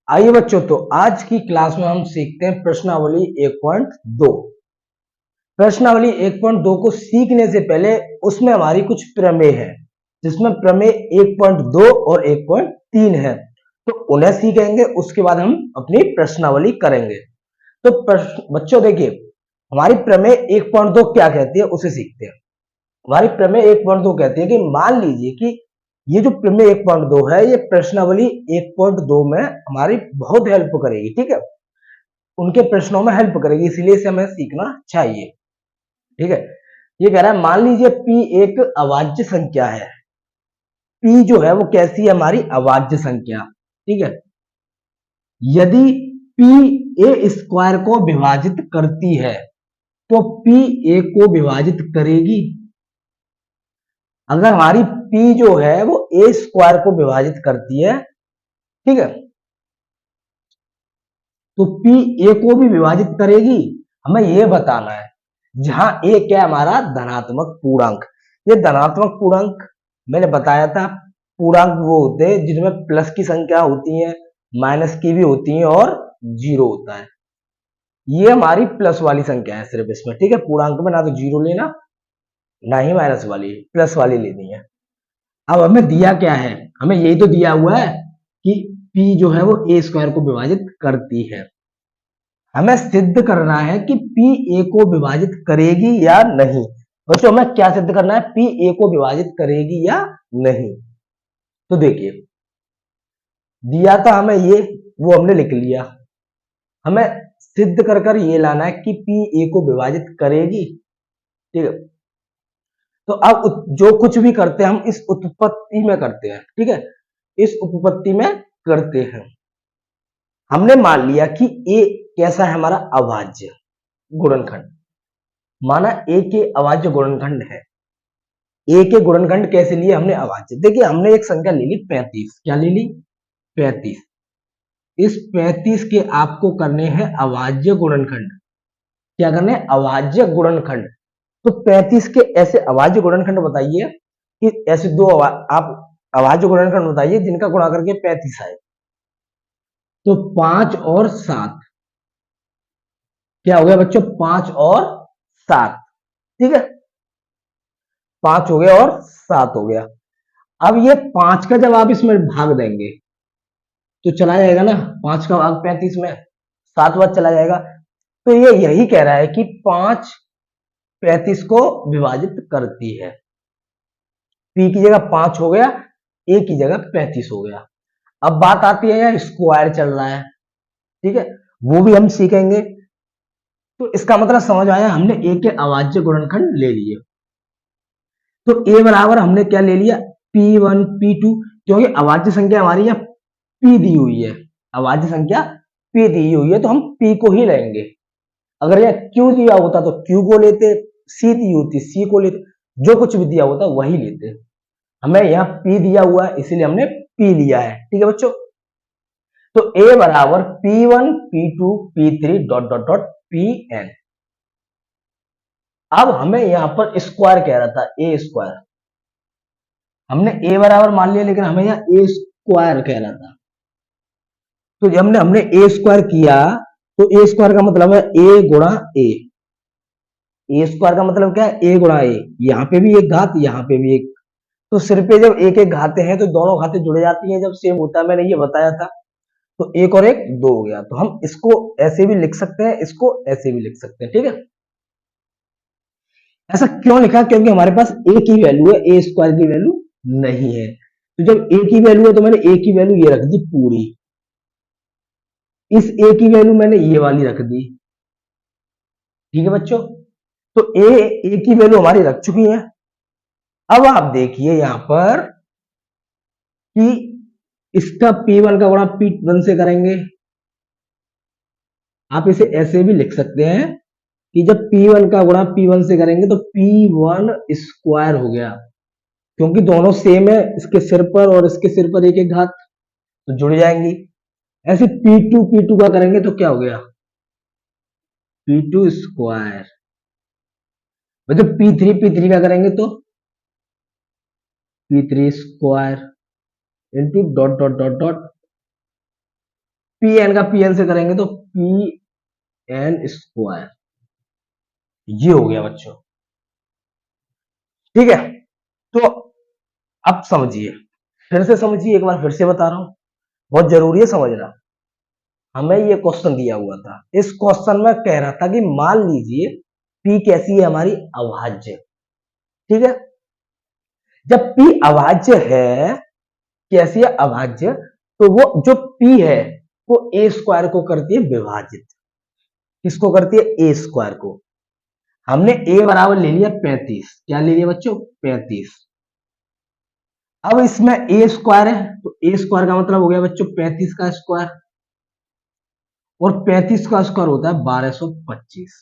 आइए बच्चों, तो आज की क्लास में हम सीखते हैं प्रश्नावली 1.2। प्रश्नावली 1.2 को सीखने से पहले उसमें हमारी कुछ प्रमेय है, जिसमें प्रमेय 1.2 और 1.3 है, तो उन्हें सीखेंगे। उसके बाद हम अपनी प्रश्नावली करेंगे। तो बच्चों देखिए, हमारी प्रमेय 1.2 क्या कहती है उसे सीखते हैं। हमारी प्रमेय 1.2 कहती है कि मान लीजिए कि ये जो प्रमेय 1.2 है, ये प्रश्नावली 1.2 में हमारी बहुत हेल्प करेगी। ठीक है, उनके प्रश्नों में हेल्प करेगी, इसलिए इसे हमें सीखना चाहिए। ठीक है, ये कह रहा है मान लीजिए p एक अभाज्य संख्या है। p जो है वो कैसी है? हमारी अभाज्य संख्या। ठीक है, यदि p a स्क्वायर को विभाजित करती है तो p a को विभाजित करेगी। अगर हमारी p जो है वो a स्क्वायर को विभाजित करती है, ठीक है, तो p a को भी विभाजित करेगी। हमें यह बताना है। जहां a क्या है? हमारा धनात्मक पूर्णांक। ये धनात्मक पूर्णांक मैंने बताया था, पूर्णांक वो होते हैं जिनमें प्लस की संख्या होती है, माइनस की भी होती है और जीरो होता है। ये हमारी प्लस वाली संख्या है सिर्फ इसमें। ठीक है, पूर्णांक में ना तो जीरो लेना ना ही माइनस वाली, प्लस वाली लेनी है। अब हमें दिया क्या है? हमें यही तो दिया हुआ है कि p जो है वो a स्क्वायर को विभाजित करती है। हमें सिद्ध करना है कि p a को विभाजित करेगी या नहीं। बच्चों, हमें क्या सिद्ध करना है? p a को विभाजित करेगी या नहीं। तो देखिए, दिया था हमें ये, वो हमने लिख लिया। हमें सिद्ध कर कर ये लाना है कि p a को विभाजित करेगी। ठीक है, तो अब जो कुछ भी करते हैं हम इस उत्पत्ति में करते हैं। ठीक है, इस उपपत्ति में करते हैं। हमने मान लिया कि a कैसा है? हमारा अभाज्य गुणनखंड। माना a के अभाज्य गुणनखंड है। a के गुणनखंड कैसे लिए हमने? अभाज्य। देखिए, हमने एक संख्या ले ली 35। क्या ले ली? 35। इस 35 के आपको करने हैं अभाज्य गुणनखंड। क्या करने हैं? अभाज्य गुणनखंड। तो 35 के ऐसे अभाज्य गुणनखंड बताइए कि ऐसे दो आप अभाज्य गुणनखंड बताइए जिनका गुणा करके 35 आए। तो 5 और 7 क्या हो गया बच्चों? 5 और 7। ठीक है, 5 हो गया और 7 हो गया। अब ये 5 का जब आप इसमें भाग देंगे तो चला जाएगा ना, 5 का भाग 35 में 7 बार चला जाएगा। तो ये यही कह रहा है कि 5 35 को विभाजित करती है। p की जगह 5 हो गया, a की जगह 35 हो गया। अब बात आती है, यहाँ स्क्वायर चल रहा है। ठीक है, वो भी हम सीखेंगे। तो इसका मतलब समझ आया, हमने a के अभाज्य गुणनखंड ले लिए। तो a बराबर हमने क्या ले लिया? p1 p2, क्योंकि अभाज्य संख्या हमारी यहाँ p दी हुई है। अभाज्य संख्या p दी हुई है तो हम p को ही लेंगे। अगर यह q दिया होता तो q को लेते, c दी होती c को लेते, जो कुछ भी दिया होता वही लेते। हमें यहाँ p दिया हुआ है इसलिए हमने p लिया है। ठीक है बच्चों, तो a बराबर p1 p2 p3 dot dot dot pn। अब हमें यहां पर स्क्वायर कह रहा था, a स्क्वायर। हमने a बराबर मान लिया, लेकिन हमें यहाँ a स्क्वायर कह रहा था। तो जब हमने a स्क्वायर किया तो a स्क्वायर का मतलब है a गुणा a। a स्क्वायर का मतलब क्या है? a गुणा a। यहाँ पे भी एक घात, यहाँ पे भी एक। तो सिर पे जब एक एक घाते हैं तो दोनों घाते जुड़ जाती हैं जब सेम होता है, मैंने ये बताया था। तो एक और एक दो हो गया। तो हम इसको ऐसे भी लिख सकते हैं, इसको ऐसे भी लिख सकते हैं। ठीक है, ऐसा क्यों लिखा? क्योंकि हमारे पास a की वैल्यू है, a स्क्वायर की वैल्यू नहीं है। तो जब a की वैल्यू है तो मैंने a की वैल्यू ये रख दी पूरी। इस a की वैल्यू मैंने ये वाली रख दी। ठीक है बच्चों, तो a की वैल्यू हमारी रख चुकी है। अब आप देखिए यहां पर कि इसका p1 का गुणा p1 से करेंगे। आप इसे ऐसे भी लिख सकते हैं कि जब p1 का गुणा p1 से करेंगे तो p1 स्क्वायर हो गया, क्योंकि दोनों सेम है, इसके सिर पर और इसके सिर पर एक एक घात तो जुड़ जाएंगी। ऐसे p2 का करेंगे तो क्या हो गया? p2 square. मतलब p3 का करेंगे तो p3 square into dot dot dot dot P N का पी एन से करेंगे तो पी एन स्क्वायर, ये हो गया बच्चों। ठीक है, तो अब समझिए, फिर से समझिए, एक बार फिर से बता रहा हूं, बहुत जरूरी है समझना। हमें ये क्वेश्चन दिया हुआ था, इस क्वेश्चन में कह रहा था कि मान लीजिए पी कैसी है हमारी, अभाज्य। ठीक है, जब पी अभाज्य है, कैसी है, अभाज्य, तो वो जो पी है वो ए स्क्वायर को करती है विभाजित। किसको करती है, ए स्क्वायर को। हमने ए बराबर ले लिया 35, क्या ले लिया बच्चों, 35। अब इसमें ए स्क्वायर है, तो ए स्क्वायर का मतलब हो गया बच्चों 35 का स्क्वायर, और 35 का स्क्वायर होता है 1225।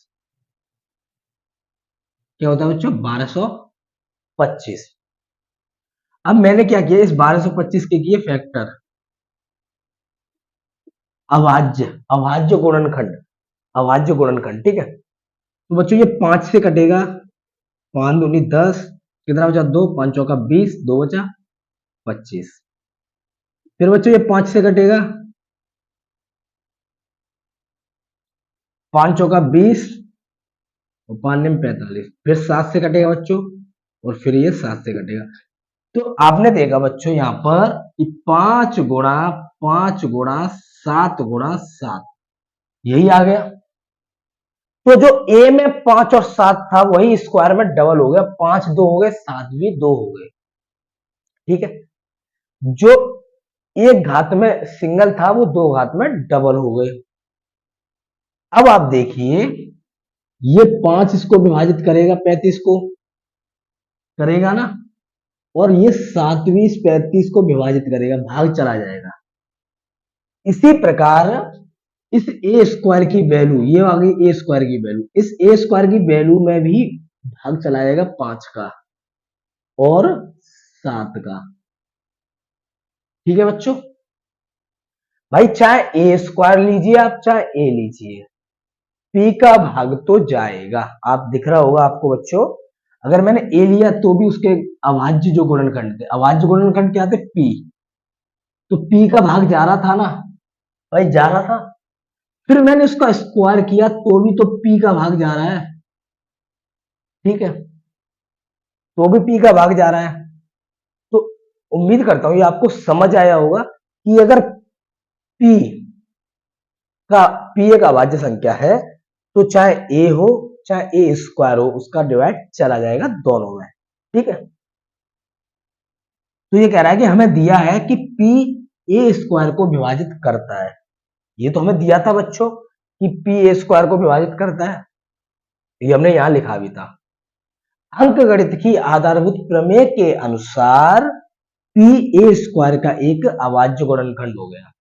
क्या होता है बच्चों, 1225। अब मैंने क्या किया, इस 1225 के किए फैक्टर, अभाज्य, अभाज्य गुणनखंड, अभाज्य गुणनखंड। ठीक है, तो बच्चों ये 5 से कटेगा, 5 दूनी 10, कितना बचा, 2, 5 चौका 20, 2 बचा 25। फिर बच्चों ये 5 से कटेगा, 5 चौका 20 और 5 निम 45, फिर 7 से कटेगा बच्चों, और फिर ये 7 से कटेगा। तो आपने देखा बच्चों यहां पर कि 5 गुणा 5 गुणा 7 गुणा 7, यही आ गया। तो जो ए में 5 और 7 था वही स्क्वायर में डबल हो गया, 5 2 हो गए, 7 भी 2 हो गए। ठीक है, जो एक घात में सिंगल था वो दो घात में डबल हो गए। अब आप देखिए, ये 5 इसको विभाजित करेगा 35 को, करेगा ना, और ये 7 भी इस 35 को विभाजित करेगा, भाग चला जाएगा। इसी प्रकार इस ए स्क्वायर की वैल्यू, ये आ गई ए स्क्वायर की वैल्यू, इस ए स्क्वायर की वैल्यू में भी भाग चला जाएगा 5 का और 7 का। ठीक है बच्चों, भाई चाहे ए स्क्वायर लीजिए आप, चाहे ए लीजिए, पी का भाग तो जाएगा। आप दिख रहा होगा आपको बच्चों, अगर मैंने ए लिया तो भी उसके अभाज्य जो गुणनखंड थे, अभाज्य गुणनखंड क्या थे, पी, तो पी का भाग जा रहा था ना, भाई जा रहा था। फिर मैंने उसका स्क्वायर किया तो भी तो पी का भाग जा रहा है। ठीक है, तो भी पी का भाग जा रहा है। तो उम्मीद करता हूं ये आपको समझ आया होगा कि अगर पी का, पी एक अभाज्य संख्या है, तो चाहे ए हो चाहे ए स्क्वायर हो, उसका डिवाइड चला जाएगा दोनों में। ठीक है, तो ये कह रहा है कि हमें दिया है कि पी ए स्क्वायर को विभाजित करता है, ये तो हमें दिया था बच्चों कि पी ए स्क्वायर को विभाजित करता है, ये हमने यहां लिखा भी था। अंकगणित की आधारभूत प्रमेय के अनुसार पी ए स्क्वायर का एक अभाज्य गुणनखंड हो गया।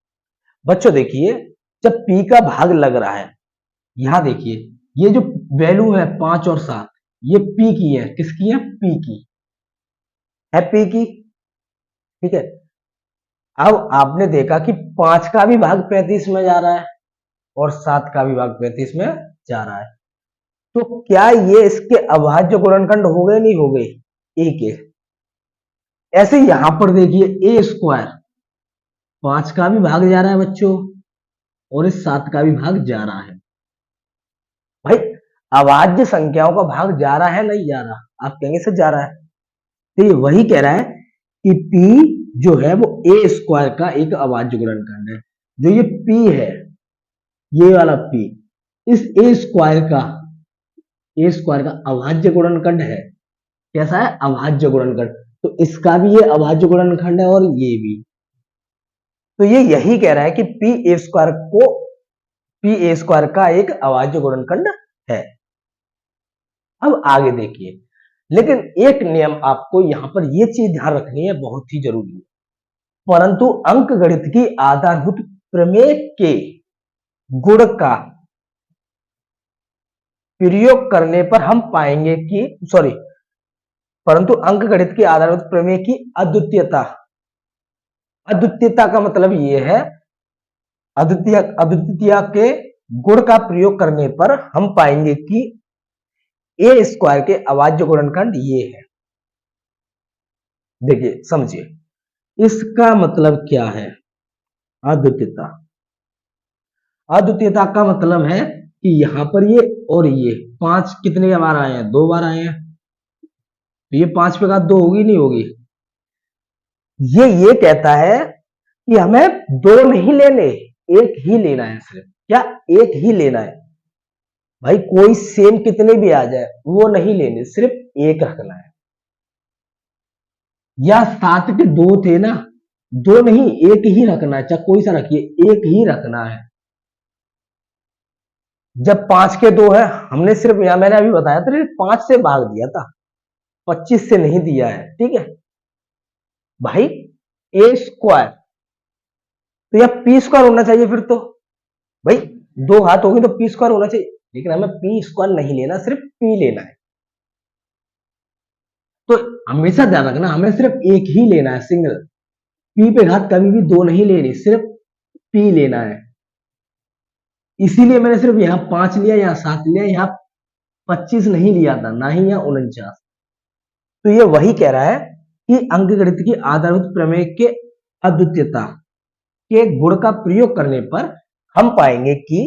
बच्चों देखिए, जब पी का भाग लग रहा है, यहां देखिए ये जो वैल्यू है 5 और 7, ये पी की है, किसकी है, पी की है, पी की। ठीक है, अब आपने देखा कि 5 का भी भाग 35 में जा रहा है और 7 का भी भाग 35 में जा रहा है, तो क्या ये इसके अभाज्य गुणनखंड हो गए, नहीं हो गए, ए के। ऐसे यहां पर देखिए ए स्क्वायर, 5 का भी भाग जा रहा है बच्चों और इस 7 का भी भाग जा रहा है। भाई अभाज्य संख्याओं का भाग जा रहा है, नहीं जा रहा, आप कहेंगे सर जा रहा है, तो ये वही कह रहा है कि P जो है वो ए स्क्वायर का एक अभाज्य गुणनखंड है। जो ये P है, ये वाला P, इस ए स्क्वायर का अभाज्य गुणनखंड है। कैसा है, अभाज्य गुणनखंड, तो इसका भी ये अभाज्य गुणनखंड है और ये भी। तो ये यही कह रहा है कि पी ए स्क्वायर का एक अभाज्य गुणनखंड है। अब आगे देखिए, लेकिन एक नियम आपको यहां पर यह चीज ध्यान रखनी है, बहुत ही जरूरी है। परंतु अंकगणित की आधारभूत प्रमेय के गुण का प्रयोग करने पर हम पाएंगे कि, सॉरी, परंतु अंकगणित की आधारभूत प्रमेय की अद्वितीयता, अद्वितीयता का मतलब यह है, अद्वितीयता के गुण का प्रयोग करने पर हम पाएंगे कि ए स्क्वायर के अभाज्य गुणनखंड ये है। देखिए समझिए, इसका मतलब क्या है, अद्वितीयता। अद्वितीयता का मतलब है कि यहाँ पर ये और ये 5 कितने बार आए हैं, 2 बार आए हैं, तो ये 5 पे घात 2 होगी नहीं होगी। ये कहता है कि हमें 2 नहीं लेने, एक ही लेना है, सिर्फ क्या, एक ही लेना है भाई, कोई सेम कितने भी आ जाए वो नहीं लेने, सिर्फ एक रखना है। या 7 के 2 थे ना, 2 नहीं एक ही रखना है, चाहे कोई सा रखिए, एक ही रखना है। जब 5 के 2 है, हमने सिर्फ यहां मैंने अभी बताया था 5 से भाग दिया था, 25 से नहीं दिया है, ठीक है भाई। ए स्क्वायर तो यह पी स्क्वायर होना चाहिए, फिर तो भाई 2 हाथ होंगे तो पी स्क्वायर होना चाहिए, लेकिन हमें पी स्क्वायर नहीं लेना, सिर्फ पी लेना है। तो हमेशा ध्यान रखना, हमें सिर्फ एक ही लेना है, सिंगल। पी पे घात कभी भी 2 नहीं लेनी, सिर्फ पी लेना है। इसीलिए मैंने सिर्फ यहाँ 5 लिया, यहाँ 7 लिया, यहाँ 25 नहीं लिया था, ना ही यहाँ 49। तो ये वही कह रहा है कि अंकगणित की आधारभूत प्रमेय के अद्वितीयता के गुण का प्रयोग करने पर हम पाएंगे कि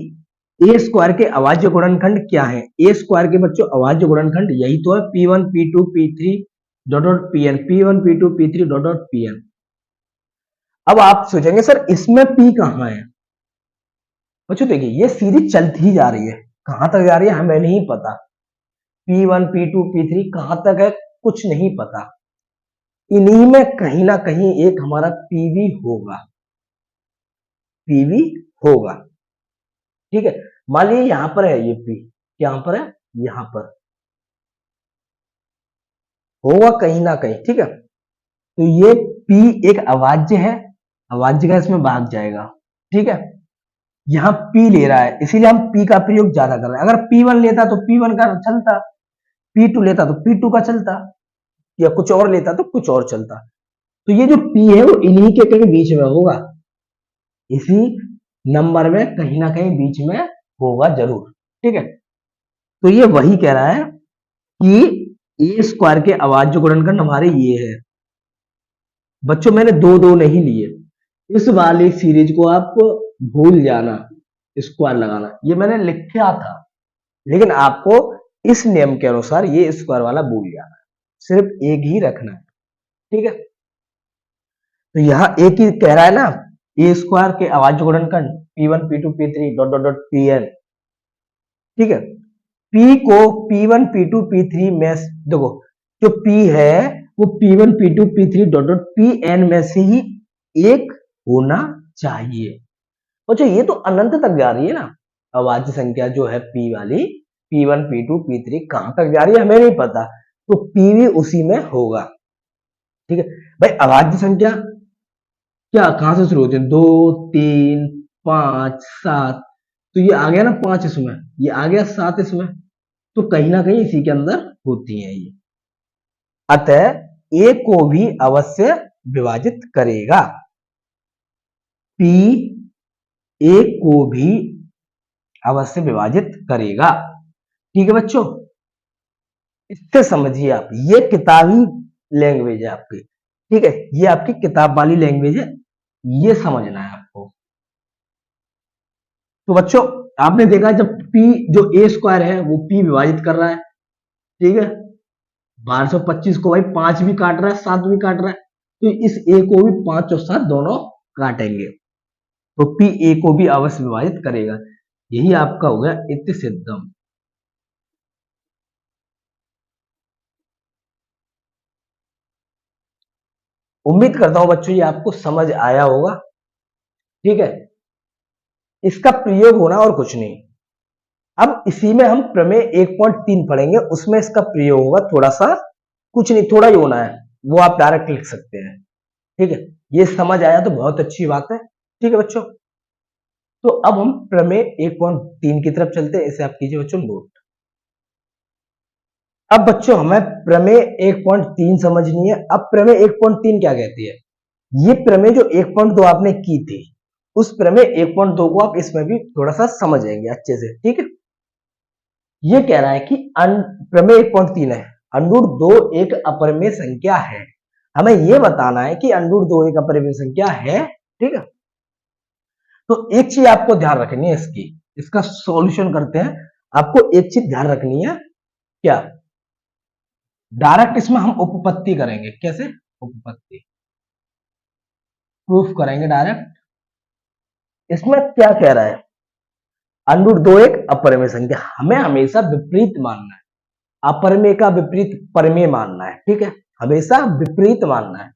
ए स्क्वायर के अभाज्य गुणनखंड क्या है। ए स्क्वायर के बच्चों अभाज्य गुणनखंड यही तो है, P1 P2 P3 dot dot Pn, P1 P2 P3 dot dot Pn। अब आप सोचेंगे सर इसमें P कहां है। बच्चों देखिए ये सीरीज चलती ही जा रही है, कहां तक जा रही है हमें नहीं पता, P1 P2 P3 कहां तक है कुछ नहीं पता, इन्हीं में कहीं ना कहीं एक हमारा पीवी होगा, पीवी होगा, ठीक है। मान लीजिए यहां पर है ये पी, यहां पर है, यहां पर होगा कहीं ना कहीं, ठीक है। तो ये पी एक अभाज्य है, अभाज्य का इसमें भाग जाएगा, ठीक है। यहाँ पी ले रहा है, इसीलिए हम पी का प्रयोग ज्यादा कर रहे हैं। अगर P1 लेता तो P1 का चलता, P2 लेता तो P2 का चलता, या कुछ और लेता तो कुछ और चलता। तो ये जो P है वो इन्हीं के कहीं बीच में होगा, इसी नंबर में कहीं ना कहीं बीच में होगा जरूर, ठीक है। तो ये वही कह रहा है कि ए स्क्वायर के अभाज्य गुणनखंड हमारे ये है। बच्चों मैंने 2 नहीं लिए, इस वाली सीरीज को आप भूल जाना, स्क्वायर लगाना ये मैंने लिखा था, लेकिन आपको इस नियम के अनुसार ये स्क्वायर वाला भूल जाना, सिर्फ एक ही रखना है, ठीक है। तो यहाँ एक ही कह रहा है ना, ए स्क्वायर के अभाज्य गुणनखंड P1 P2 P3 dot dot dot Pn, ठीक है। P को P1 P2 P3 में देखो, जो P है वो P1 P2 P3 dot dot Pn में से ही एक होना चाहिए। अच्छा ये तो अनंत तक जा रही है ना, अभाज्य संख्या जो है P वाली, P1 P2 P3 कहां तक जा रही है हमें नहीं पता, तो P भी उसी में होगा, ठीक है भाई। अभाज्य संख्या क्या कहां से शुरू होती है, 2 3 5 7, तो ये आ गया ना 5 इसमें, ये आ गया 7 इसमें, तो कहीं ना कहीं इसी के अंदर होती है ये। अतः ए को भी अवश्य विभाजित करेगा, P ए को भी अवश्य विभाजित करेगा, ठीक है बच्चों। इससे समझिए आप, ये किताबी लैंग्वेज है आपकी, ठीक है, ये आपकी किताब वाली लैंग्वेज है, ये समझना है आपको। तो बच्चों आपने देखा जब P जो ए स्क्वायर है वो P विभाजित कर रहा है, ठीक है, 1225 को भाई 5 भी काट रहा है 7 भी काट रहा है, तो इस ए को भी 5 और 7 दोनों काटेंगे, तो P ए को भी अवश्य विभाजित करेगा, यही आपका हो गया इत्य सिद्धम। उम्मीद करता हूं बच्चों ये आपको समझ आया होगा, ठीक है। इसका प्रयोग होना और कुछ नहीं। अब इसी में हम प्रमेय 1.3 पढ़ेंगे, उसमें इसका प्रयोग होगा, थोड़ा सा कुछ नहीं थोड़ा ही होना है, वो आप डायरेक्ट लिख सकते हैं, ठीक है। ये समझ आया तो बहुत अच्छी बात है, ठीक है बच्चों। तो अब हम प्रमेय 1.3 की तरफ चलते हैं, इसे आप कीजिए बच्चों नोट। अब बच्चों हमें प्रमेय 1.3 समझनी है। अब प्रमेय 1.3 क्या कहती है, ये प्रमेय जो 1.2 आपने की थी, उस प्रमेय 1.2 को आप इसमें भी थोड़ा सा समझेंगे अच्छे से, ठीक है। ये कह रहा है कि प्रमेय 1.3 है, अंडूर 2 एक अपरिमेय संख्या है, हमें यह बताना है कि अंडूर 2 एक अपरिमेय संख्या है, ठीक है। तो एक चीज आपको ध्यान रखनी है इसकी, इसका सॉल्यूशन करते हैं। आपको एक चीज ध्यान रखनी है, क्या? डायरेक्ट इसमें हम उपपत्ति करेंगे। कैसे? उपपत्ति प्रूफ करेंगे डायरेक्ट। इसमें क्या कह रहा है? अंडर दो एक अपरिमेय संख्या, हमें हमेशा विपरीत मानना है। अपरिमेय का विपरीत परिमेय मानना है, ठीक है? हमेशा विपरीत मानना है।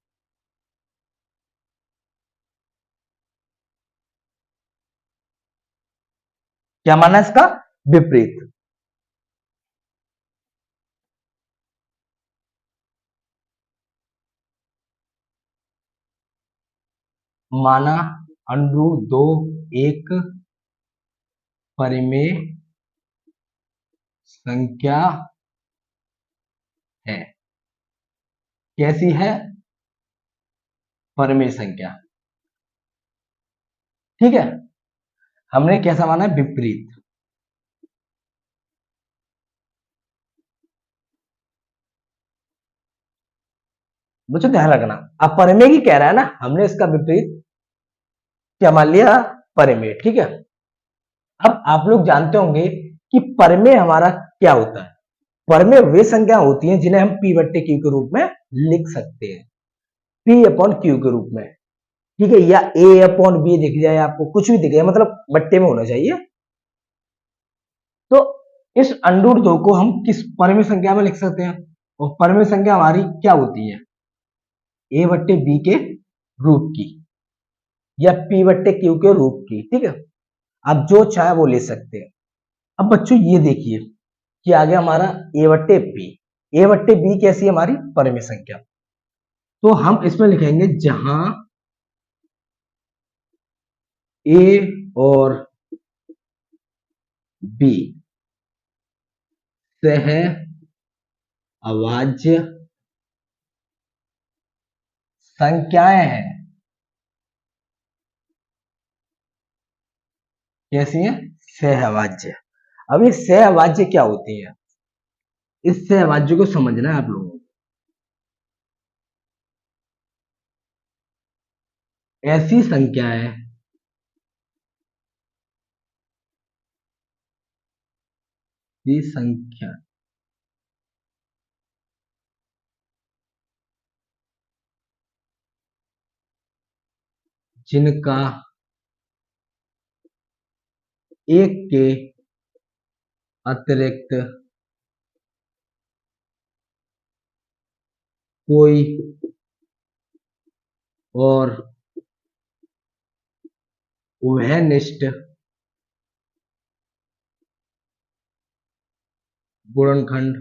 क्या मानना है इसका? विपरीत। माना अंडर दो एक परिमेय संख्या है। कैसी है? परिमेय संख्या, ठीक है? हमने कैसा माना है? विपरीत। बच्चों ध्यान रखना, अब परिमेय की कह रहा है ना, हमने इसका विपरीत क्या मान लिया? परिमेय, ठीक है? अब आप लोग जानते होंगे कि परिमेय हमारा क्या होता है। परिमेय वे संख्या होती हैं जिन्हें हम पी बट्टे क्यू के रूप में लिख सकते हैं, पी अपॉन क्यू के रूप में, ठीक है? या ए अपॉन बी दिख जाए आपको, कुछ भी दिख जाए, मतलब बट्टे में होना चाहिए। तो इस अंडर दो को हम किस परिमेय संख्या में लिख सकते हैं? और परिमेय संख्या हमारी क्या होती है? ए बट्टे बी के रूप की या पी बट्टे क्यू के रूप की, ठीक है? आप जो चाहे वो ले सकते हैं। अब बच्चों ये देखिए कि आ गया हमारा ए बट्टे बी। ए बट्टे बी कैसी है? हमारी परिमेय संख्या। तो हम इसमें लिखेंगे जहां ए और बी सह अभाज्य संख्याएं हैं। कैसी है? सहअभाज्य। अब ये सहअभाज्य क्या होती है? इस सहअभाज्य को समझना है आप लोगों को। ऐसी संख्याएं की संख्या जिनका एक के अतिरिक्त कोई और उभयनिष्ठ गुणनखंड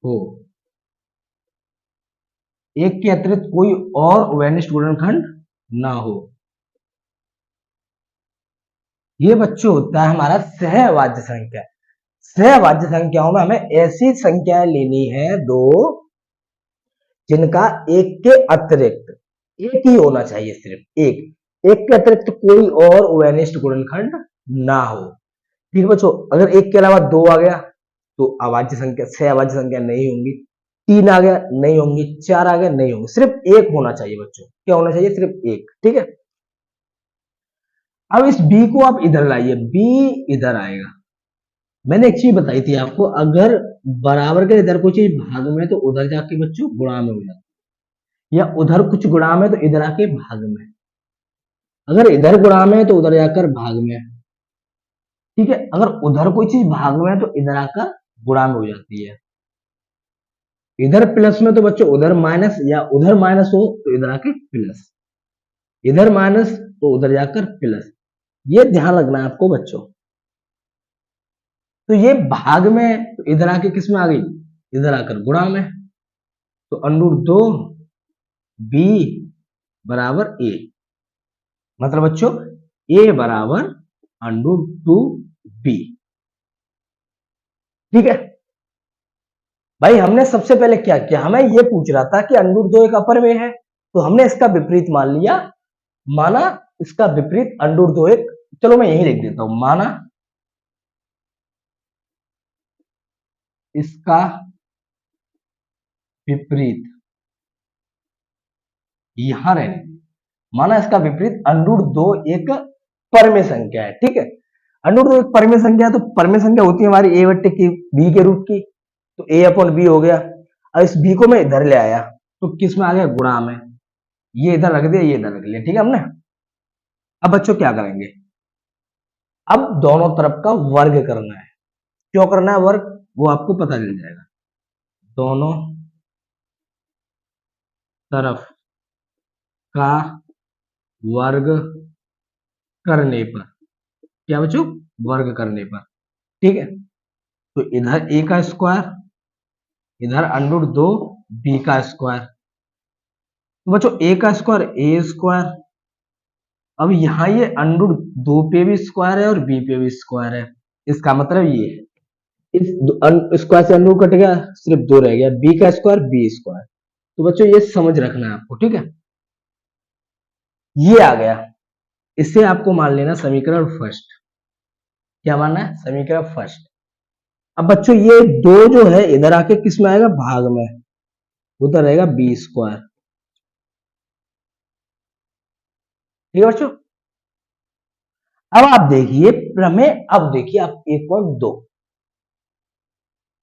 हो। एक के अतिरिक्त कोई और उभयनिष्ठ गुणनखंड ना हो। ये बच्चों होता है हमारा सहअभाज्य संख्या। सहअभाज्य संख्याओं में हमें ऐसी संख्याएं लेनी है दो जिनका एक के अतिरिक्त, एक ही होना चाहिए, सिर्फ एक, एक के अतिरिक्त कोई और उभयनिष्ठ गुणनखंड ना हो। ठीक है बच्चों, अगर एक के अलावा दो आ गया तो अभाज्य संख्या, सहअभाज्य संख्या नहीं होंगी। तीन आ गया नहीं होंगी, चार आ गया नहीं होंगी, सिर्फ एक होना चाहिए बच्चों। क्या होना चाहिए? सिर्फ एक, ठीक है? अब इस b को आप इधर लाइए, b इधर आएगा। मैंने एक चीज बताई थी आपको, अगर बराबर के इधर कोई चीज भाग में है तो उधर जाके बच्चों गुणा में हो जाती है, या उधर कुछ गुणा में तो इधर आके भाग में। अगर इधर गुणा में है तो उधर जाकर भाग में, ठीक है? अगर उधर कोई चीज भाग में है तो इधर आकर गुणा में हो जाती है। इधर प्लस में तो बच्चों उधर माइनस, या उधर माइनस हो तो इधर आके प्लस, इधर माइनस तो उधर जाकर प्लस। ये ध्यान रखना है आपको बच्चों। तो ये भाग में तो इधर आके किस में आ गई? इधर आकर गुणा में। तो अंडर दो बी बराबर ए, मतलब बच्चों ए बराबर अंडर टू बी, ठीक है? भाई हमने सबसे पहले क्या किया, हमें ये पूछ रहा था कि अंडर दो एक अपरिमेय है, तो हमने इसका विपरीत मान लिया। माना इसका विपरीत अंडर दो एक, चलो मैं यही लिख देता हूं, माना इसका विपरीत यहां रहने दी। माना इसका विपरीत √2 एक परमेय संख्या है, ठीक है। √2 एक परमेय संख्या है, तो परमेय संख्या होती है हमारी a बट्टे की b के रूप की, तो a अपॉन b हो गया। अब इस b को मैं इधर ले आया तो किस में आ गया, गुणा में। ये इधर रख दिया, ये इधर रख लिया, ठीक है हमने। अब बच्चों क्या करेंगे, अब दोनों तरफ का वर्ग करना है। क्यों करना है वर्ग, वो आपको पता चल जाएगा। दोनों तरफ का वर्ग करने पर, क्या बच्चों, वर्ग करने पर, ठीक है। तो इधर a का स्क्वायर, इधर √2 b का स्क्वायर। तो बच्चों a का स्क्वायर a स्क्वायर। अब यहाँ ये √2 पे भी स्क्वायर है और b पे भी स्क्वायर है। इसका मतलब ये है, इस स्क्वायर से √ कट गया, सिर्फ 2 रह गया, b का स्क्वायर b स्क्वायर। तो बच्चों ये समझ रखना है आपको, ठीक है। ये आ गया, इससे आपको मान लेना समीकरण फर्स्ट। क्या मानना है, समीकरण फर्स्ट। अब बच्चों ये 2 जो है इधर आके किस में आएगा, भाग में, उधर रहेगा b स्क्वायर, ठीक है बच्चों। अब आप देखिए प्रमेय, अब देखिए आप 1.2,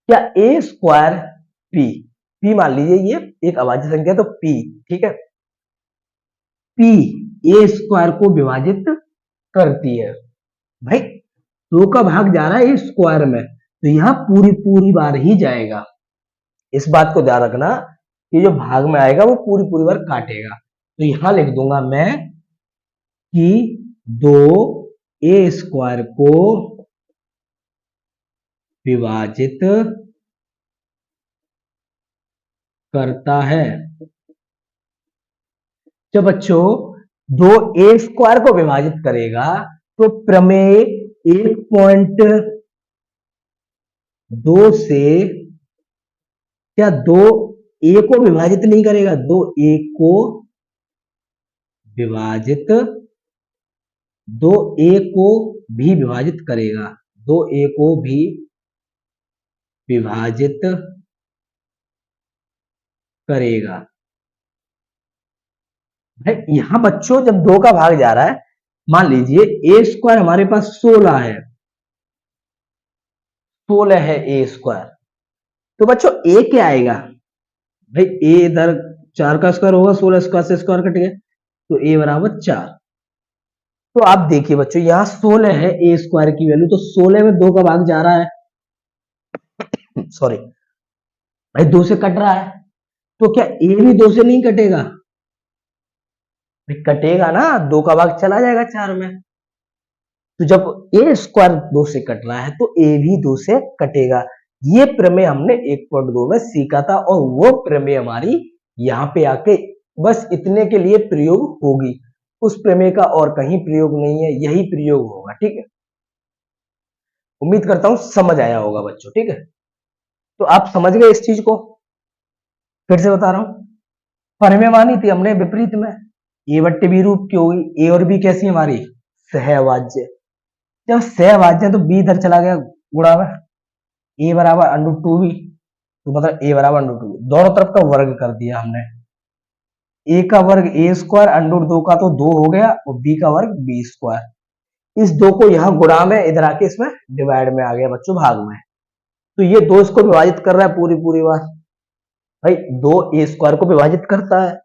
क्या a स्क्वायर p मान लीजिए ये एक अभाज्य संख्या है, तो p, ठीक है, p a स्क्वायर को विभाजित करती है। भाई 2 का भाग जा रहा है a स्क्वायर में, तो यहां पूरी पूरी बार ही जाएगा। इस बात को ध्यान रखना कि जो भाग में आएगा वो पूरी पूरी बार काटेगा। तो यहां लिख दूंगा मैं कि 2a स्क्वायर को विभाजित करता है। जब बच्चों 2a स्क्वायर को विभाजित करेगा तो प्रमेय 1.2 से क्या 2a को विभाजित नहीं करेगा, 2a को विभाजित, 2a को भी विभाजित करेगा, 2a को भी विभाजित करेगा। यहां बच्चों जब 2 का भाग जा रहा है, मान लीजिए a स्क्वायर हमारे पास 16 है, 16 है a स्क्वायर, तो बच्चों a क्या आएगा, भाई a इधर 4 का स्क्वायर होगा, 16 स्क्वायर से स्क्वायर कट गया, तो a बराबर 4। तो आप देखिए बच्चों यहाँ 16 है a स्क्वायर की वैल्यू, तो 16 में 2 का भाग जा रहा है, सॉरी भाई 2 से कट रहा है, तो क्या a भी 2 से नहीं कटेगा, कटेगा ना, 2 का भाग चला जाएगा 4 में। तो जब a स्क्वायर 2 से कट रहा है तो a भी 2 से कटेगा। ये प्रमेय हमने 1.2 में सीखा था, और वो प्रमेय हमारी यहाँ पे आके बस इतने के लिए प्रयोग होगी। उस प्रमेय का और कहीं प्रयोग नहीं है, यही प्रयोग होगा, ठीक है। उम्मीद करता हूं समझ आया होगा बच्चों, ठीक है। तो आप समझ गए इस चीज को, फिर से बता रहा हूं। प्रमेय मानी थी हमने विपरीत में, a बट्टे b रूप की होगी, a और b कैसी हमारी, सहअभाज्य। जब सहअभाज्य तो b इधर चला गया गुणा में, a बराबर √2b, तो मतलब a बराबर √2b, दोनों तरफ का वर्ग कर दिया हमने। a का वर्ग a स्क्वायर, √2 का तो 2 हो गया, और b का वर्ग b स्क्वायर। इस 2 को यहां गुणा में, इधर आके इसमें डिवाइड में आ गया बच्चों, भाग में। तो ये 2 इसको विभाजित कर रहा है पूरी पूरी बार, भाई 2 a स्क्वायर को विभाजित करता है,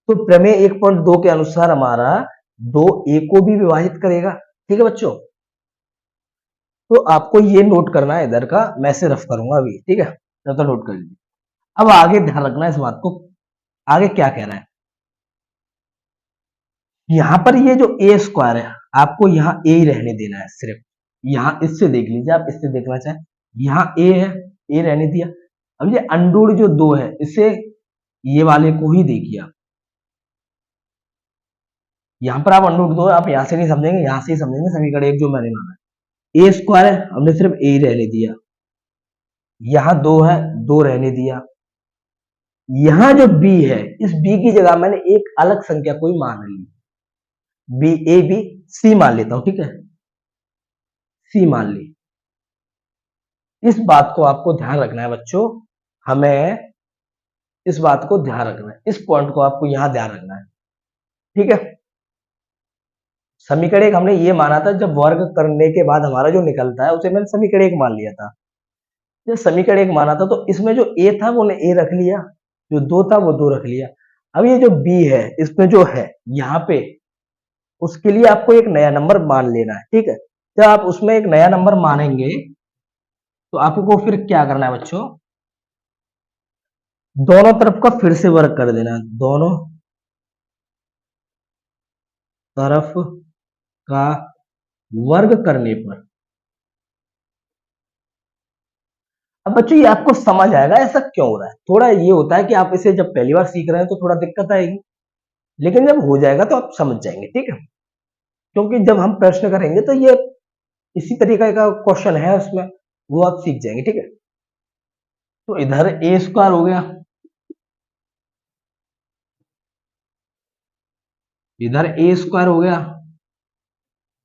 तो प्रमेय 1.2 के अनुसार हमारा 2a को भी विभाजित करेगा, ठीक है बच्चों। तो आपको ये नोट करना है, इधर का मैं से रफ करूंगा अभी, ठीक है, तो नोट कर लीजिए। अब आगे ध्यान रखना है इस बात को, आगे क्या कह रहा है। यहां पर ये जो a स्क्वायर है, आपको यहाँ a ही रहने देना है सिर्फ। यहाँ इससे देख लीजिए, आप इससे देखना चाहें, यहाँ a है, a रहने दिया। अब ये अंडूर जो 2 है, इसे ये वाले को ही देखिए आप, यहाँ पर आप √2, आप यहां से नहीं समझेंगे, यहां से ही समझेंगे समीकरण 1 जो मैंने माना है। a स्क्वायर है, हमने सिर्फ a ही रहने दिया, यहाँ 2 है, 2 रहने दिया। यहाँ जो b है, इस b की जगह मैंने एक अलग संख्या कोई मान ली, b a b c मान लेता हूं, ठीक है, c मान ली। इस बात को आपको ध्यान रखना है बच्चों, हमें इस बात को ध्यान रखना है, इस पॉइंट को आपको यहां ध्यान रखना है। ठीक है। समीकरण एक हमने ये माना था, जब वर्ग करने के बाद हमारा जो निकलता है उसे मैंने समीकरण एक मान लिया था। जब समीकरण एक माना था तो इसमें जो ए था वो ने ए रख लिया, जो दो था वो दो रख लिया। अब ये जो बी है इसमें जो है यहाँ पे, उसके लिए आपको एक नया नंबर मान लेना है, ठीक है। जब आप उसमें एक नया नंबर मानेंगे तो आपको फिर क्या करना है बच्चों, दोनों तरफ का फिर से वर्ग कर देना, दोनों तरफ का वर्ग करने पर। अब बच्चों ये आपको समझ आएगा ऐसा क्यों हो रहा है। थोड़ा ये होता है कि आप इसे जब पहली बार सीख रहे हैं तो थोड़ा दिक्कत आएगी, लेकिन जब हो जाएगा तो आप समझ जाएंगे, ठीक है। क्योंकि जब हम प्रश्न करेंगे तो ये इसी तरीके का क्वेश्चन है उसमें, वो आप सीख जाएंगे, ठीक है। तो इधर ए स्क्वायर हो गया, इधर ए स्क्वायर हो गया,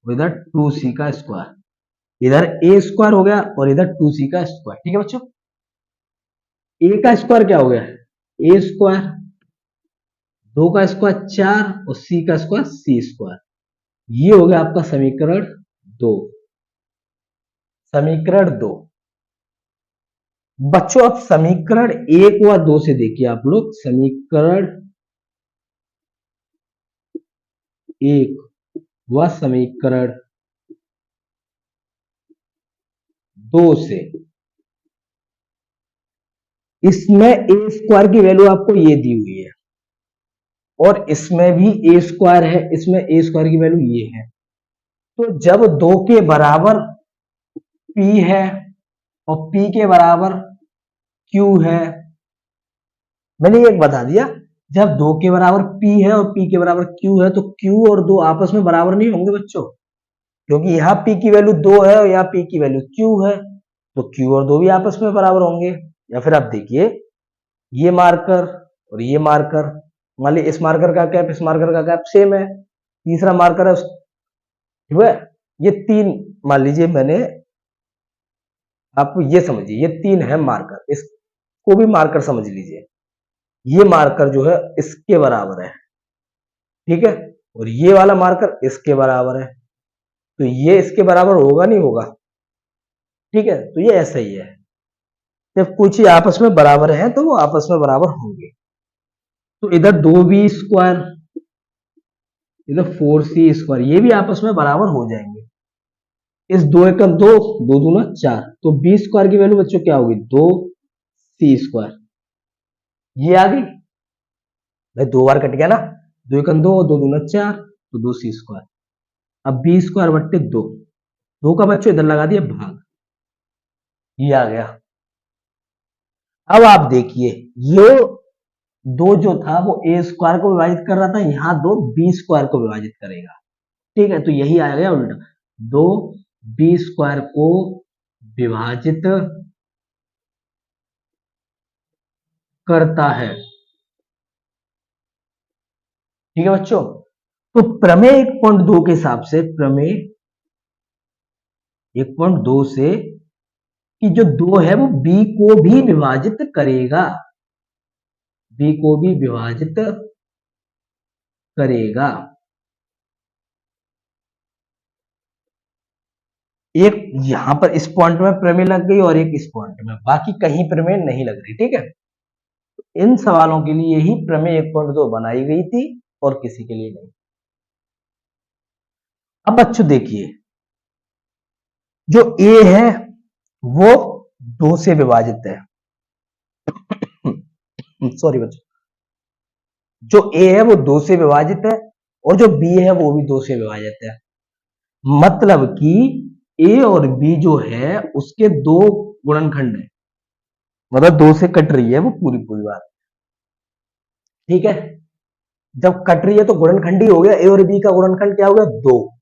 इधर 2c का स्क्वायर, इधर ए स्क्वायर हो गया और इधर 2c का स्क्वायर, ठीक है बच्चों। ए का स्क्वायर क्या हो गया, ए स्क्वायर, दो का स्क्वायर 4 और सी का स्क्वायर सी स्क्वायर। ये हो गया आपका समीकरण 2, समीकरण 2। बच्चों अब समीकरण 1 व 2 से देखिए आप लोग, समीकरण 1 व समीकरण 2 से, इसमें ए स्क्वायर की वैल्यू आपको ये दी हुई है और इसमें भी ए स्क्वायर है, इसमें ए स्क्वायर की वैल्यू ये है। तो जब 2 के बराबर p है और p के बराबर q है, मैंने एक बता दिया, जब 2 के बराबर p है और p के बराबर q है तो q और 2 आपस में बराबर नहीं होंगे बच्चों, क्योंकि यहाँ p की वैल्यू 2 है और यहाँ p की वैल्यू q है, तो q और 2 भी आपस में बराबर होंगे। या फिर आप देखिए ये मार्कर और ये मार्कर, मान लीजिए इस मार्कर का कैप इस मार्कर का कैप सेम है, तीसरा मार्कर है ठीक है, ये तीन मान लीजिए, मैंने आप ये समझिए ये तीन है मार्कर, इसको भी मार्कर समझ लीजिए, ये मार्कर जो है इसके बराबर है, ठीक है, और ये वाला मार्कर इसके बराबर है, तो ये इसके बराबर होगा नहीं होगा, ठीक है। तो ये ऐसा ही है, जब कुछ ही आपस में बराबर है तो वो आपस में बराबर होंगे। तो इधर 2b स्क्वायर, इधर 4c स्क्वायर, ये भी आपस में बराबर हो जाएंगे। इस 2 एकम 2, 2 दूना 4, तो b स्क्वायर की वैल्यू बच्चों क्या होगी, 2c स्क्वायर, ये आ गई भाई, 2 बार कट गया ना, 2 एकम 2, 2 दूना 4, तो 2c स्क्वायर। अब b स्क्वायर बट्टे 2, 2 का बच्चों इधर लगा दिया भाग, ये आ गया। अब आप देखिए ये 2 जो था वो ए स्क्वायर को विभाजित कर रहा था, यहां 2 बी स्क्वायर को विभाजित करेगा, ठीक है, तो यही आ गया उल्टा, 2 बी स्क्वायर को विभाजित करता है, ठीक है बच्चों। तो प्रमेय 1.2 के हिसाब से, प्रमेय 1.2 से कि जो 2 है वो b को भी विभाजित करेगा, b को भी विभाजित करेगा। एक यहां पर इस पॉइंट में प्रमेय लग गई और एक इस पॉइंट में, बाकी कहीं प्रमेय नहीं लग रही, ठीक है। इन सवालों के लिए ही प्रमेय 1.2 बनाई गई थी और किसी के लिए नहीं। अब बच्चों देखिए जो a है वो 2 से विभाजित है सॉरी बच्चों, जो a है वो 2 से विभाजित है और जो b है वो भी 2 से विभाजित है, मतलब कि a और b जो है उसके दो गुणनखंड है, मतलब 2 से कट रही है वो पूरी पूरी बात, ठीक है। जब कट रही है तो गुणनखंड ही हो गया, a और b का गुणनखंड क्या हो गया, 2।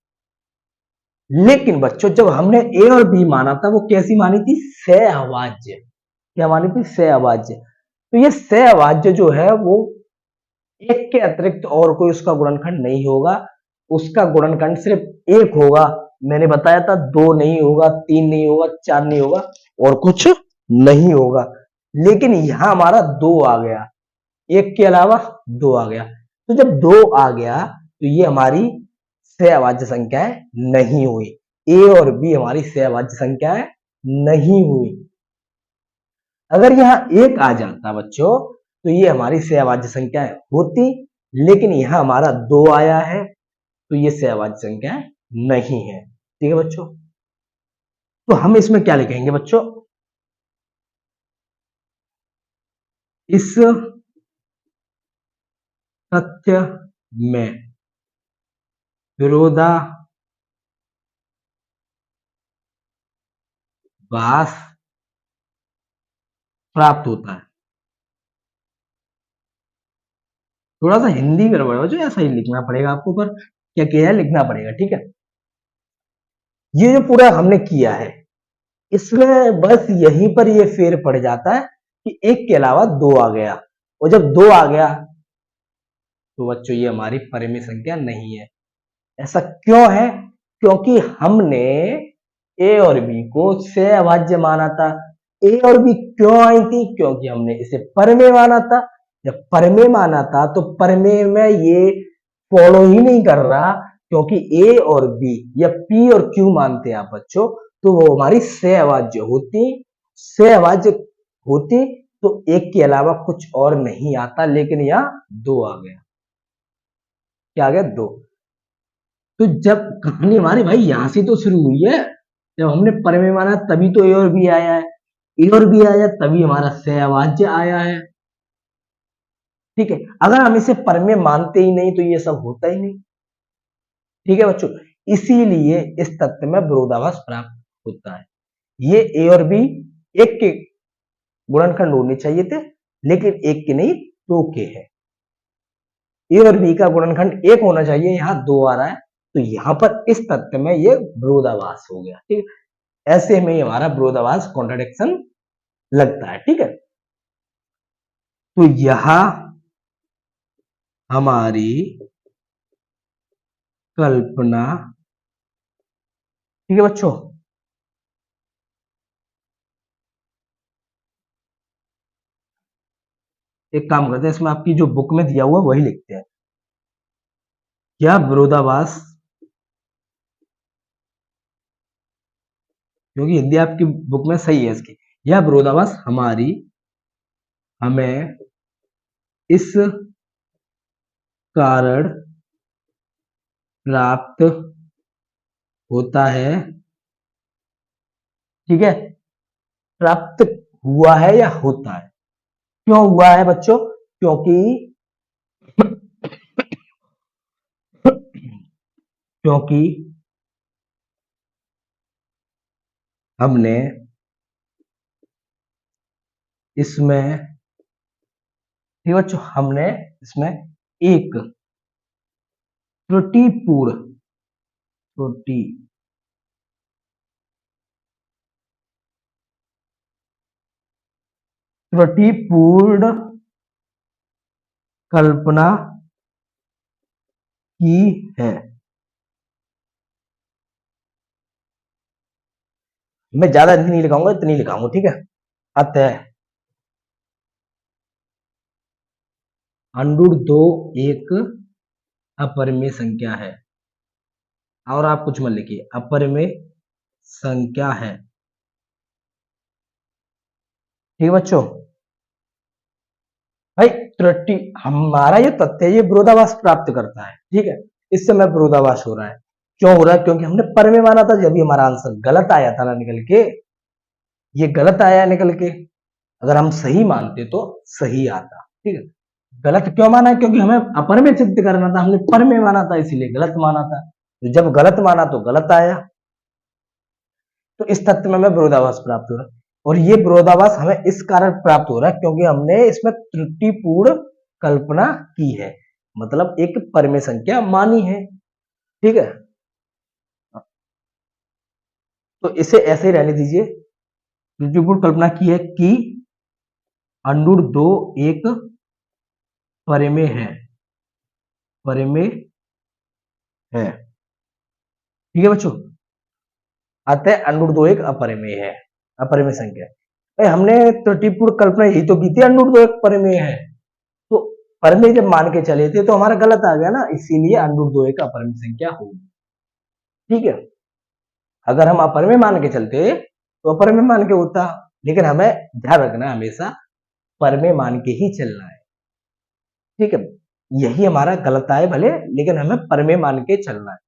लेकिन बच्चों जब हमने ए और बी माना था वो कैसी मानी थी, सहअभाज्य, क्या मानी थी, सहअभाज्य। तो ये सहअभाज्य जो है वो एक के अतिरिक्त और कोई उसका गुणनखंड नहीं होगा, उसका गुणनखंड सिर्फ एक होगा, मैंने बताया था 2 नहीं होगा, 3 नहीं होगा, 4 नहीं होगा और कुछ नहीं होगा। लेकिन यहां हमारा 2 आ गया, एक के अलावा 2 आ गया, तो जब 2 आ गया तो ये हमारी सहअभाज्य संख्याएं नहीं हुई। ए और बी हमारी सहअभाज्य संख्याएं नहीं हुई। अगर यहाँ एक आ जाता बच्चों तो ये हमारी सहअभाज्य संख्याएं होती, लेकिन यहाँ हमारा 2 आया है तो ये सहअभाज्य संख्याएं नहीं है। ठीक है बच्चों, तो हम इसमें क्या लिखेंगे बच्चों, इस तथ्य में विरोधाभास प्राप्त होता है। थोड़ा सा हिंदी गड़बड़ हो जो ऐसा ही लिखना पड़ेगा आपको, पर क्या किया है लिखना पड़ेगा। ठीक है, ये जो पूरा हमने किया है इसमें बस यहीं पर ये फेर पड़ जाता है कि एक के अलावा 2 आ गया, और जब 2 आ गया तो बच्चों ये हमारी परिमेय संख्या नहीं है। ऐसा क्यों है? क्योंकि हमने ए और बी को सहअभाज्य माना था। ए और बी क्यों आई थी? क्योंकि हमने इसे परिमेय माना था। जब परिमेय माना था तो परिमेय में ये फॉलो ही नहीं कर रहा, क्योंकि ए और बी या पी और क्यू मानते हैं आप बच्चों, तो वो हमारी सहअभाज्य होती। सहअभाज्य होती तो एक के अलावा कुछ और नहीं आता, लेकिन यहाँ 2 आ गया। क्या आ गया? 2। तो जब कहानी हमारी भाई यहां से तो शुरू हुई है, जब हमने परिमेय माना तभी तो ए और बी आया है, ए और बी आया तभी हमारा सहअभाज्य आया है। ठीक है, अगर हम इसे परिमेय मानते ही नहीं तो ये सब होता ही नहीं। ठीक है बच्चों, इसीलिए इस तथ्य में विरोधाभास प्राप्त होता है। ये ए और बी एक के गुणनखंड होने चाहिए थे, लेकिन एक के नहीं 2 के है। ए और बी का गुणनखंड 1 होना चाहिए, यहाँ 2 आ रहा है, तो यहां पर इस तथ्य में ये विरोधाभास हो गया। ठीक है, ऐसे में हमारा विरोधाभास कॉन्ट्राडिक्शन लगता है। ठीक है, तो यहां हमारी कल्पना, ठीक है बच्चों, एक काम करते हैं, इसमें आपकी जो बुक में दिया हुआ वही लिखते हैं। क्या विरोधाभास, क्योंकि हिंदी आपकी बुक में सही है इसकी, यह विरोधाभास हमें इस कारण प्राप्त होता है। ठीक है, प्राप्त हुआ है या होता है? क्यों हुआ है बच्चों? क्योंकि क्योंकि हमने इसमें, ठीक बच्चों, हमने इसमें एक त्रुटिपूर्ण कल्पना की है। मैं ज्यादा नहीं लिखाऊंगा, इतनी लिखाऊंगा। ठीक है, अतः √2 एक अपरिमेय संख्या है, और आप कुछ मत लिखिए, अपरिमेय संख्या है। ठीक है बच्चों, भाई त्रुटि हमारा ये तथ्य ये विरोधाभास प्राप्त करता है। ठीक है, इस समय विरोधाभास हो रहा है। क्यों हो रहा है? क्योंकि हमने परिमेय माना था, जब भी हमारा आंसर गलत आया था ना निकल के, ये गलत आया निकल के। अगर हम सही मानते तो सही आता। ठीक है, गलत क्यों माना? क्योंकि हमें अपरिमेय सिद्ध करना था, हमने परिमेय माना था, इसीलिए गलत माना था। तो जब गलत माना तो गलत आया, तो इस तथ्य में हमें विरोधाभास प्राप्त हो रहा है। और ये विरोधाभास हमें इस कारण प्राप्त हो रहा है क्योंकि हमने इसमें त्रुटिपूर्ण कल्पना की है, मतलब एक परिमेय संख्या मानी है। ठीक है, तो इसे ऐसे ही रहने दीजिए। त्रुटिपूर्ण कल्पना की है कि √2 एक परिमेय है, परिमेय है। ठीक है बच्चों, अतः √2 एक अपरिमेय है, अपरिमेय संख्या है। हमने त्रुटिपूर्ण कल्पना यही तो की थी, √2 एक परिमेय है। तो परमेय जब मान के चले थे तो हमारा गलत आ गया ना, इसीलिए अंडर 2 एक अपरिमेय संख्या होगी। ठीक है, अगर हम अपरिमेय मान के चलते तो अपरिमेय मान के होता, लेकिन हमें ध्यान रखना है हमेशा परमेय मान के ही चलना है। ठीक है, यही हमारा गलत है भले, लेकिन हमें परमेय मान के चलना है।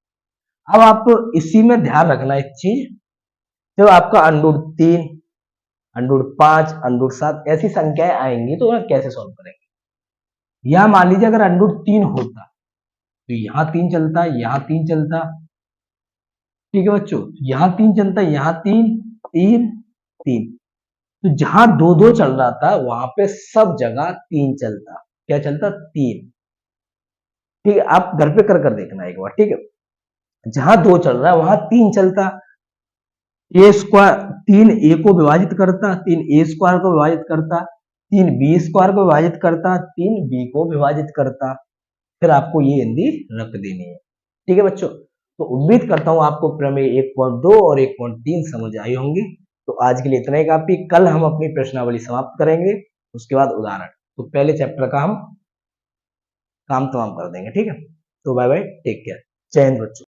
अब आपको इसी में ध्यान रखना एक चीज, जब आपका अंडर 3, अंडर 5, अंडर 7 ऐसी संख्याएं आएंगी तो वह कैसे सॉल्व करेंगे। यहां मान लीजिए अगर अंडर 3 होता तो यहाँ 3 चलता, यहाँ 3 चलता। ठीक है बच्चों, यहाँ 3 चलता, यहाँ 3, 3, 3। तो जहां 2-2 चल रहा था वहां पे सब जगह 3 चलता। क्या चलता? 3। ठीक है, आप घर पे कर कर देखना एक बार। ठीक है, जहां 2 चल रहा है वहां 3 चलता। ए स्क्वायर 3 ए को विभाजित करता, 3 ए स्क्वायर को विभाजित करता, 3 बी स्क्वायर को विभाजित करता, 3 बी को विभाजित करता। फिर आपको ये हिंदी रख देनी है। ठीक है बच्चों, तो उम्मीद करता हूं आपको प्रमेय 1.2 और 1.3 समझ आई होंगी। तो आज के लिए इतना ही काफी। कल हम अपनी प्रश्नावली समाप्त करेंगे, उसके बाद उदाहरण। तो पहले चैप्टर का हम काम तमाम कर देंगे। ठीक है, तो बाय बाय, टेक केयर, जय हिंद बच्चों।